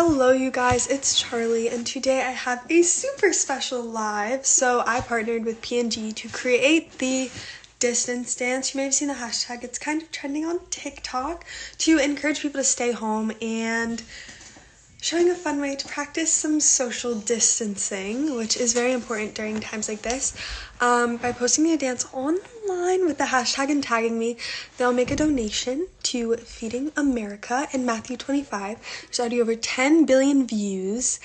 Hello, you guys, it's Charlie, and today I have a super special live. So, I partnered with P&G to create the distance dance. You may have seen the hashtag, it's kind of trending on TikTok to encourage people to stay home and showing a fun way to practice some social distancing, which is very important during times like this. By posting a dance online with the hashtag and tagging me, they'll make a donation to Feeding America in Matthew 25. There's already over 10 billion views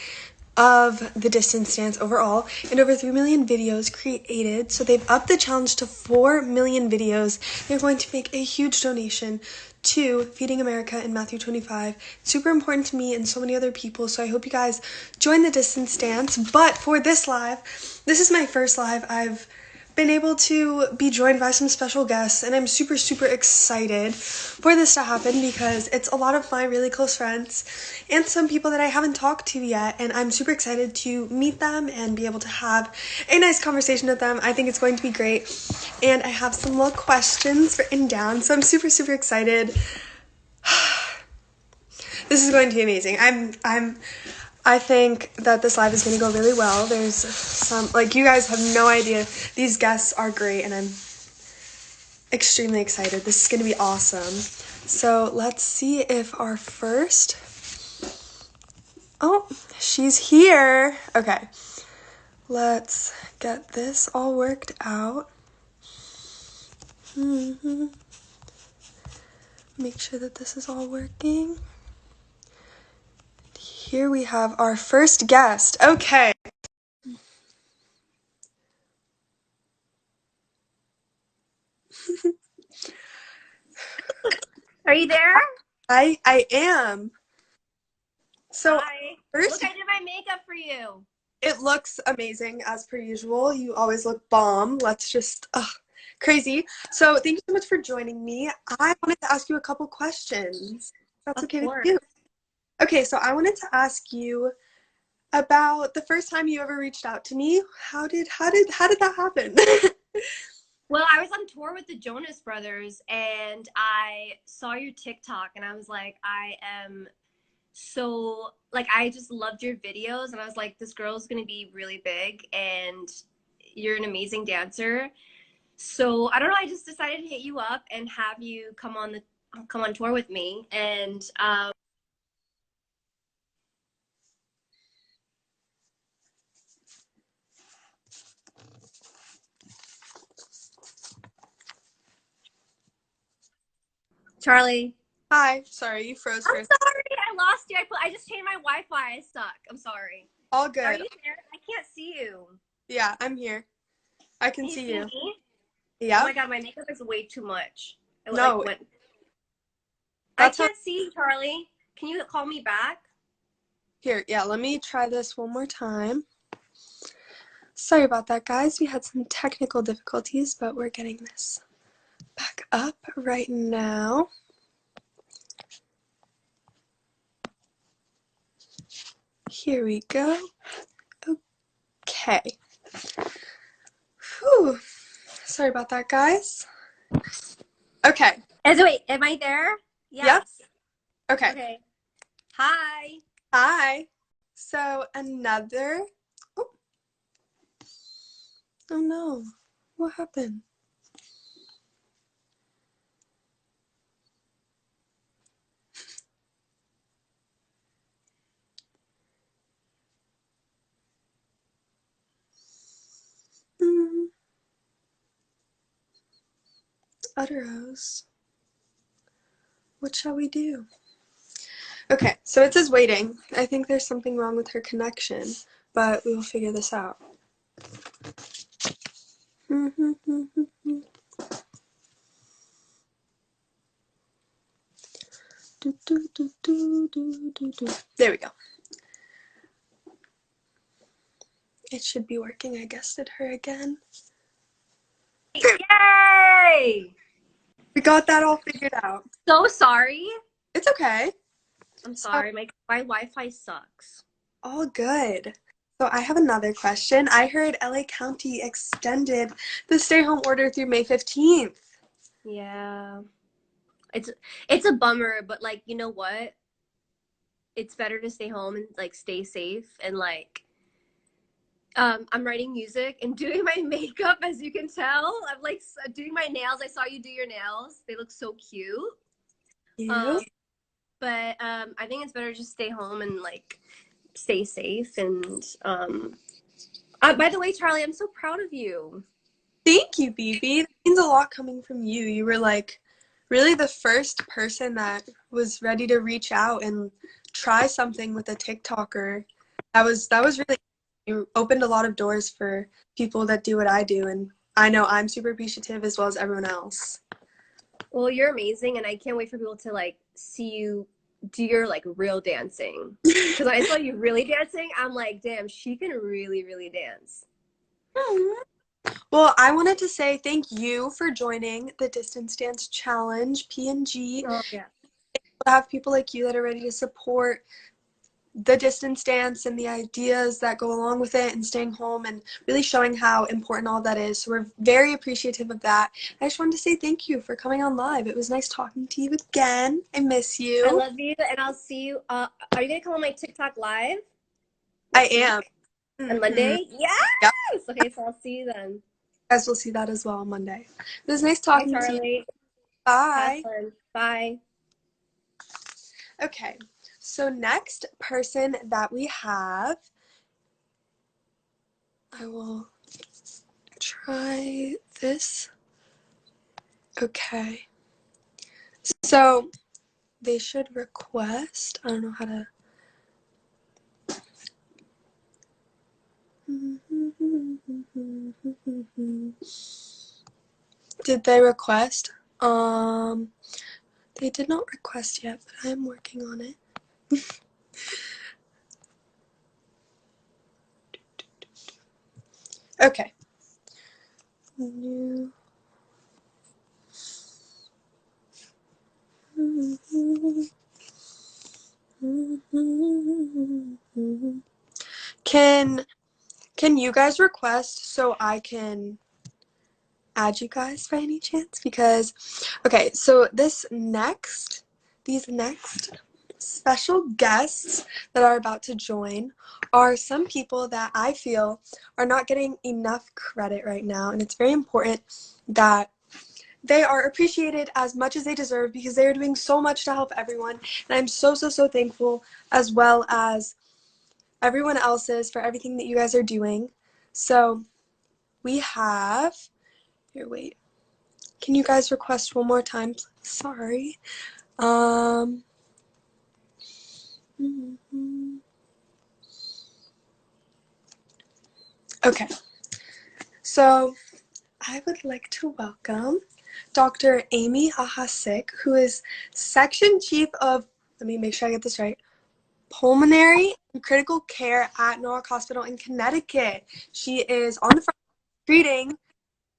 of the distance dance overall and over 3 million videos created. So they've upped the challenge to 4 million videos. They're going to make a huge donation to Feeding America in Matthew 25. It's super important to me and so many other people, so I hope you guys join the distance dance. But for this live, this is my first live. I've been able to be joined by some special guests, and I'm super, super excited for this to happen because it's a lot of my really close friends and some people that I haven't talked to yet, and I'm super excited to meet them and be able to have a nice conversation with them. I think it's going to be great, and I have some little questions written down, so I'm super, super excited. This is going to be amazing. I think that this live is going to go really well. There's some, like, you guys have no idea. These guests are great, and I'm extremely excited. This is going to be awesome. So let's see if our first... Oh, she's here. Okay. Let's get this all worked out. Make sure that this is all working. Here we have our first guest. Okay. Are you there? I am. So Hi. first, Look, I did my makeup for you. it looks amazing as per usual. You always look bomb. Let's just crazy. So thank you so much for joining me. I wanted to ask you a couple questions. That's Of okay with course. you. Okay, so I wanted to ask you about the first time you ever reached out to me. How did that happen? Well, I was on tour with the Jonas Brothers and I saw your TikTok and I was like, I just loved your videos and I was like, this girl's gonna be really big and you're an amazing dancer. So I don't know, I just decided to hit you up and have you come on tour with me. And Charlie. Hi, sorry, you froze I'm for a second. sorry, I lost you. I just changed my Wi-Fi. I suck. I'm sorry. All Are good. you there? I can't see you. Yeah, I'm here. I can Can you see see you. me? Oh Yeah? my god, my makeup is way too much. No, I that's how. can't see you, Charlie. Can you call me back? Here, yeah, let me try this one more time. Sorry about that, guys. We had some technical difficulties, but we're getting this back up right now. Here we go. Okay. Whew. Sorry about that, guys. Okay. Wait, am I there? Yep. Yes. Okay. Okay. Hi. Hi. So another. Oh, oh no. What happened? Utteros. What shall we do? Okay, so it says waiting. I think there's something wrong with her connection, but we will figure this out. There we go. It should be working. I guessed it her again. Yay! We got that all figured out. So sorry. It's okay. I'm sorry. My Wi-Fi sucks. All good. So I have another question. I heard LA County extended the stay-home order through May 15th. Yeah. It's a bummer, but like, you know what? it's better to stay home and like stay safe and like I'm writing music and doing my makeup, as you can tell. I'm like doing my nails. I saw you do your nails. They look so cute. You. Um, but I think it's better to just stay home and like stay safe. And by the way, Charli, I'm so proud of you. Thank you, BB. That means a lot coming from you. You were like really the first person that was ready to reach out and try something with a TikToker. That was really, you opened a lot of doors for people that do what I do, and I know I'm super appreciative as well as everyone else. Well, you're amazing, and I can't wait for people to like see you do your like real dancing. Because I saw you really dancing, I'm like, damn, she can really, really dance. Well, I wanted to say thank you for joining the Distance Dance Challenge, PNG. Oh yeah. To have people like you that are ready to support the distance dance and the ideas that go along with it and staying home and really showing how important all that is. So we're very appreciative of that. I just wanted to say thank you for coming on live. It was nice talking to you again. I miss I you. love you, and I'll see you. Are you gonna come on my TikTok live I next am. week on Monday? Yep. Yes. Okay, so I'll see you then. You guys will see that as well on Monday. It was nice Bye, talking to you. Charli. Have Bye. fun. Bye. Okay, so next person that we have, I will try this. Okay, so they should request, I don't know how to. Did they request? They did not request yet, but I am working on it. Okay. New. Can you guys request so I can add you guys by any chance? Because, okay, so these next special guests that are about to join are some people that I feel are not getting enough credit right now, and it's very important that they are appreciated as much as they deserve because they are doing so much to help everyone, and I'm so, so, so thankful, as well as everyone else's, for everything that you guys are doing. So we have, here, wait. Can you guys request one more time? Sorry. Um, okay. So I would like to welcome Dr. Amy Ahasik, who is Section Chief of, let me make sure I get this right, Pulmonary and Critical Care at Norwalk Hospital in Connecticut. She is on the front treating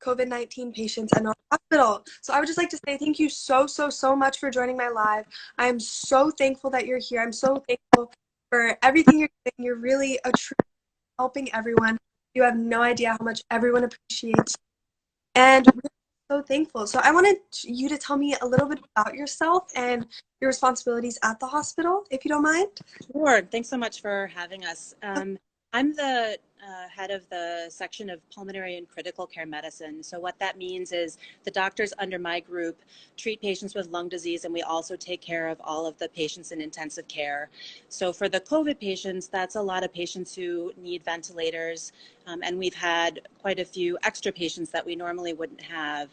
COVID-19 patients at Norwalk Hospital. So I would just like to say thank you so, so, so much for joining my live. I am so thankful that you're here. I'm so thankful for everything you're doing. You're really a true helping everyone. You have no idea how much everyone appreciates you. And we're so thankful. So I wanted you to tell me a little bit about yourself and your responsibilities at the hospital, if you don't mind. Sure. Thanks so much for having us. I'm the head of the section of pulmonary and critical care medicine. So what that means is the doctors under my group treat patients with lung disease, and we also take care of all of the patients in intensive care. So for the COVID patients, that's a lot of patients who need ventilators, and we've had quite a few extra patients that we normally wouldn't have.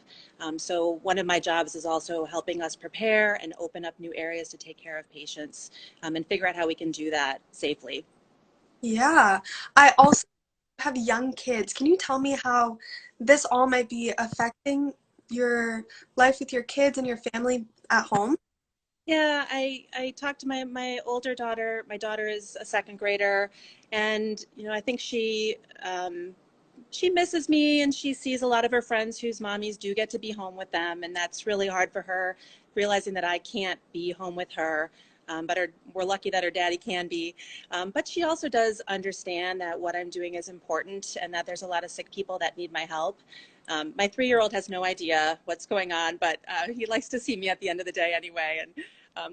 So one of my jobs is also helping us prepare and open up new areas to take care of patients, and figure out how we can do that safely. Yeah. I also have young kids. Can you tell me how this all might be affecting your life with your kids and your family at home? Yeah, I talked to my older daughter. My daughter is a second grader, and I think she misses me, and she sees a lot of her friends whose mommies do get to be home with them, and that's really hard for her, realizing that I can't be home with her. We're lucky that her daddy can be. But she also does understand that what I'm doing is important and that there's a lot of sick people that need my help. My 3-year-old has no idea what's going on, but he likes to see me at the end of the day anyway. And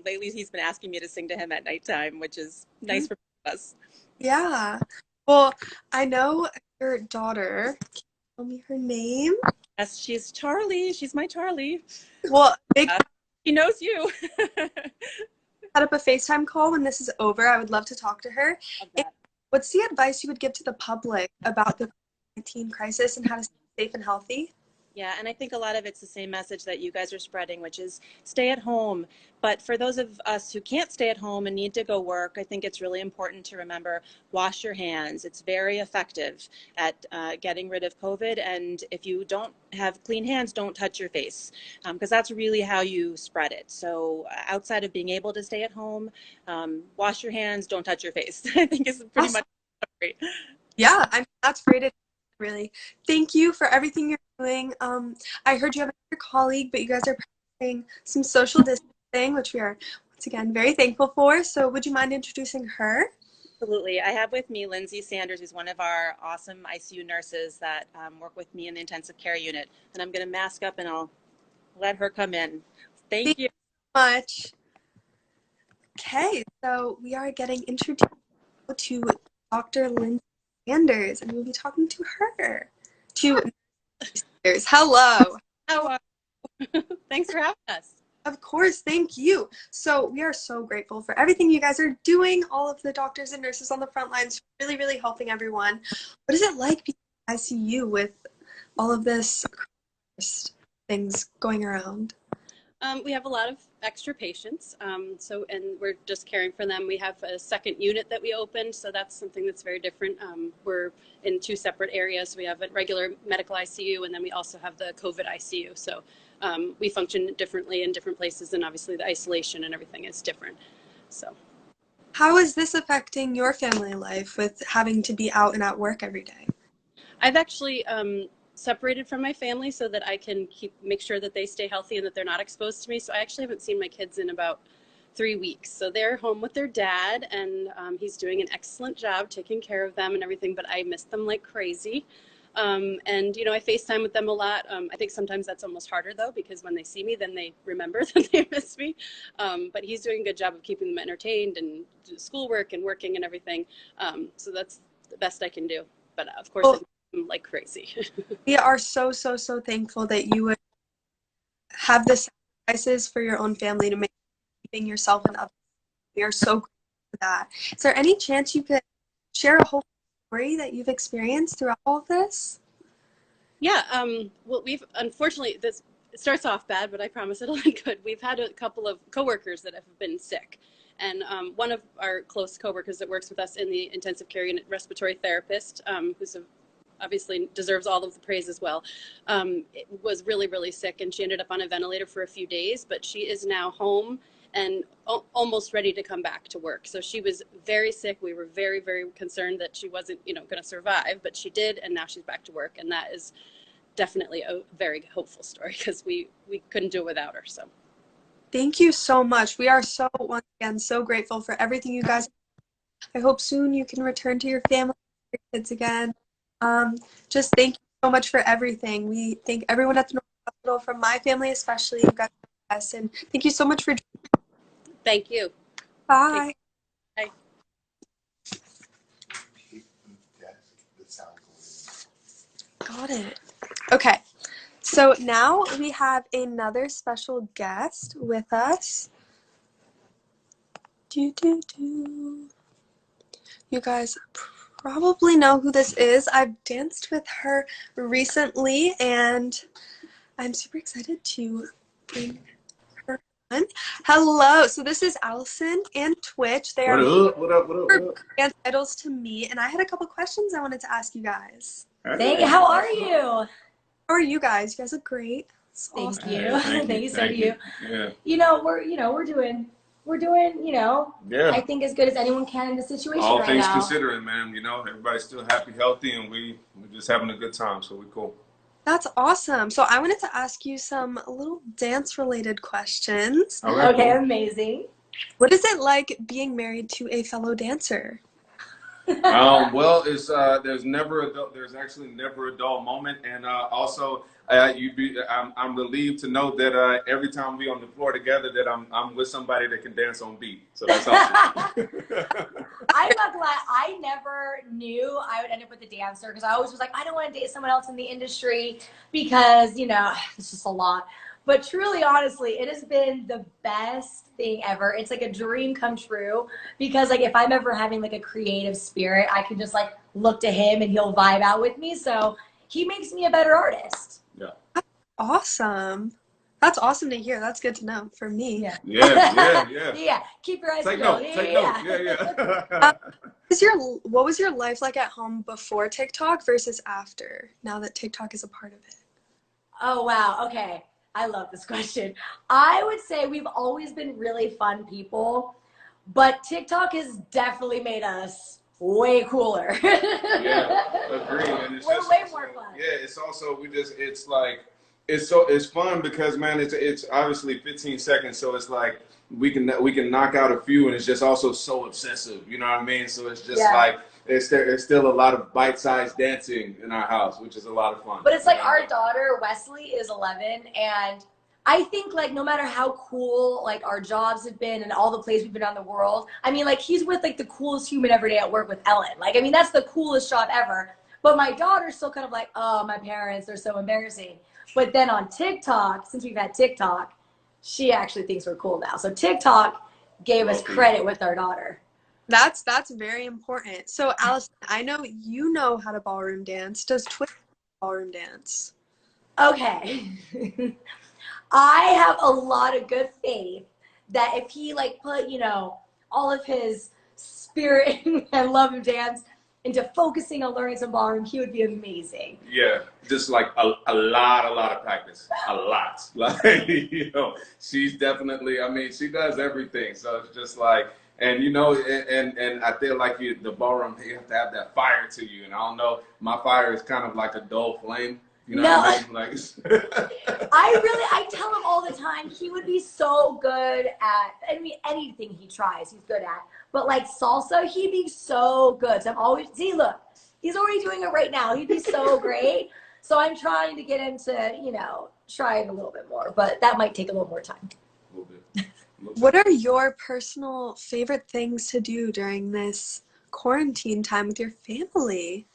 Lately, he's been asking me to sing to him at nighttime, which is nice for us. Yeah. Well, I know your daughter. Can you tell me her name? Yes, she's Charli. She's my Charli. Well, big She knows you. set up a FaceTime call when this is over. I would love to talk to her. What's the advice you would give to the public about the COVID-19 crisis and how to stay safe and healthy? Yeah, and I think a lot of it's the same message that you guys are spreading, which is stay at home. But for those of us who can't stay at home and need to go work, I think it's really important to remember, wash your hands. It's very effective at getting rid of COVID. And if you don't have clean hands, don't touch your face, because that's really how you spread it. So outside of being able to stay at home, wash your hands, don't touch your face. I think is pretty much great. Yeah, I mean, that's great. Really. Thank you for everything you're doing. I heard you have another colleague, but you guys are practicing some social distancing, which we are, once again, very thankful for. So would you mind introducing her? Absolutely. I have with me Lindsay Sanders, who's one of our awesome ICU nurses that work with me in the intensive care unit. And I'm going to mask up and I'll let her come in. Thank you so much. Okay, so we are getting introduced to Dr. Lindsay Sanders, and we'll be talking to her. Hello. Hello. Thanks for having us. Of course, thank you. So we are so grateful for everything you guys are doing, all of the doctors and nurses on the front lines, really, really helping everyone. What is it like being in ICU with all of this things going around? We have a lot of extra patients, and we're just caring for them. We have a second unit that we opened, so that's something that's very different. We're in two separate areas. We have a regular medical ICU, and then we also have the COVID ICU. So we function differently in different places, and obviously the isolation and everything is different. So, how is this affecting your family life with having to be out and at work every day? I've actually separated from my family so that I can make sure that they stay healthy and that they're not exposed to me. So I actually haven't seen my kids in about 3 weeks. So they're home with their dad, and he's doing an excellent job taking care of them and everything, but I miss them like crazy. And, you know, I FaceTime with them a lot. I think sometimes that's almost harder, though, because when they see me, then they remember that they miss me. But he's doing a good job of keeping them entertained and schoolwork and working and everything. So that's the best I can do. But, of course, I'm like crazy. We are so thankful that you would have the sacrifices for your own family to make keeping yourself and others. We are so grateful for that. Is there any chance you could share a whole story that you've experienced throughout all of this? Yeah, well, we've unfortunately, it starts off bad, but I promise it'll be good. We've had a couple of coworkers that have been sick. And one of our close coworkers that works with us in the intensive care unit, respiratory therapist, who's obviously deserves all of the praise as well, was really, really sick, and she ended up on a ventilator for a few days, but she is now home and almost ready to come back to work. So she was very sick. We were very, very concerned that she wasn't, you know, going to survive, but she did, and now she's back to work, and that is definitely a very hopeful story because we couldn't do it without her. So thank you so much. We are so, once again, so grateful for everything you guys. I hope soon you can return to your family, your kids again. Just thank you so much for everything. We thank everyone at the North Hospital, from my family especially. You guys are the best, and thank you so much for. thank you. Bye. Bye. Got it. Okay, so now we have another special guest with us. You guys probably know who this is. I've danced with her recently, and I'm super excited to bring her on. Hello. So this is Allison and Twitch. They are what up? dance idols to me, and I had a couple questions I wanted to ask you guys. Hey, how are you? How are you guys? You guys look great. Thank awesome. you. Thank you, so do you. Yeah. You know, we're doing, Yeah. I think as good as anyone can in the situation All right things now. considering, man, you know, everybody's still happy, healthy, and we're just having a good time, so we're cool. That's awesome. So I wanted to ask you some little dance-related questions. Right, Okay, cool. amazing. What is it like being married to a fellow dancer? Well, it's there's actually never a dull moment, and also I'm relieved to know that every time we on the floor together, that I'm with somebody that can dance on beat. So that's awesome. I'm not gonna lie, I never knew I would end up with a dancer because I always was like, I don't want to date someone else in the industry because, you know, it's just a lot. But truly, honestly, it has been the best thing ever. It's like a dream come true because like if I'm ever having like a creative spirit, I can just like look to him and he'll vibe out with me. So he makes me a better artist. Yeah. Awesome. That's awesome to hear. That's good to know for me. Yeah. Yeah. Keep your eyes Take peeled. notes. Take notes. Yeah. What was your life like at home before TikTok versus after, now that TikTok is a part of it? Oh, wow. Okay. I love this question. I would say we've always been really fun people, but TikTok has definitely made us way cooler. Yeah, agree. And it's We're just way also, more fun. yeah, it's also it's fun because man, it's obviously 15 seconds, so it's like we can knock out a few, and it's just also so obsessive. You know what I mean? So it's just like there's still a lot of bite-sized dancing in our house, which is a lot of fun. But it's like our daughter Wesley is 11, and I think like no matter how cool like our jobs have been and all the places we've been around the world, I mean like he's with like the coolest human every day at work with Ellen. Like I mean that's the coolest job ever. But my daughter's still kind of like, oh, my parents, they're so embarrassing. But then on TikTok, since we've had TikTok, she actually thinks we're cool now. So TikTok gave us credit with our daughter. That's very important. So Allison, I know you know how to ballroom dance. Does Twitter ballroom dance? Okay. I have a lot of good faith that if he like put, you know, all of his spirit and love of dance into focusing on learning some ballroom, he would be amazing. Yeah, just like a lot of practice, a lot. Like, you know, she's definitely, I mean, she does everything. So it's just like, and you know, and I feel like the ballroom, you have to have that fire to you. And I don't know, my fire is kind of like a dull flame. You know what I mean? Like, I tell him all the time, he would be so good at, I mean, anything he tries, he's good at. But like salsa, he'd be so good. So I'm always, see, look, he's already doing it right now. He'd be so great. So I'm trying to get him to, you know, try it a little bit more. But that might take a little more time. a little bit. What are your personal favorite things to do during this quarantine time with your family?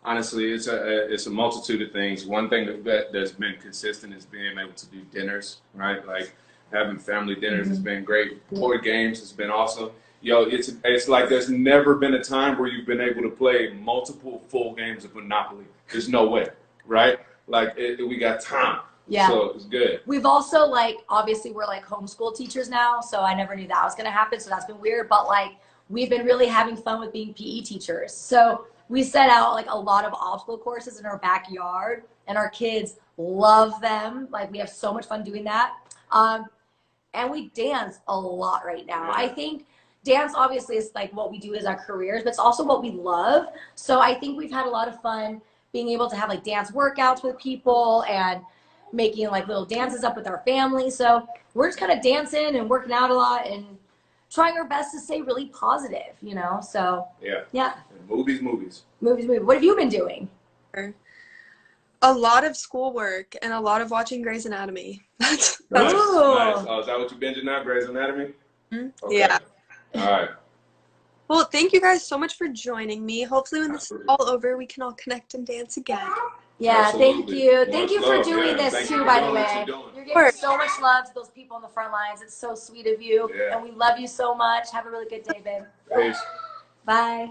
Honestly, it's a multitude of things. One thing that's been consistent is being able to do dinners, right? Like having family dinners has been great. Board games has been awesome. Yo, it's like there's never been a time where you've been able to play multiple full games of Monopoly. There's no way, right? Like we got time. Yeah. So it's good. We've also like, obviously we're like homeschool teachers now, so I never knew that was going to happen. So that's been weird. But like, we've been really having fun with being PE teachers. So we set out like a lot of obstacle courses in our backyard and our kids love them. Like we have so much fun doing that. And we dance a lot right now. I think dance obviously is like what we do as our careers, but it's also what we love. So I think we've had a lot of fun being able to have like dance workouts with people and making like little dances up with our family. So we're just kind of dancing and working out a lot and trying our best to stay really positive, you know? So yeah. Movies. What have you been doing? A lot of schoolwork and a lot of watching Grey's Anatomy. Nice. Ooh. Oh, is that what you're binging now, Grey's Anatomy? Mm-hmm. Okay. Yeah. All right. Well, thank you guys so much for joining me. Hopefully when this is all over, we can all connect and dance again. Yeah, Absolutely. thank you. Much Thank you for love. doing Yeah, this thank too, you by for the doing way. what you're doing. You're giving so much love to those people on the front lines. It's so sweet of you. Yeah. And we love you so much. Have a really good day, babe. Peace. Bye.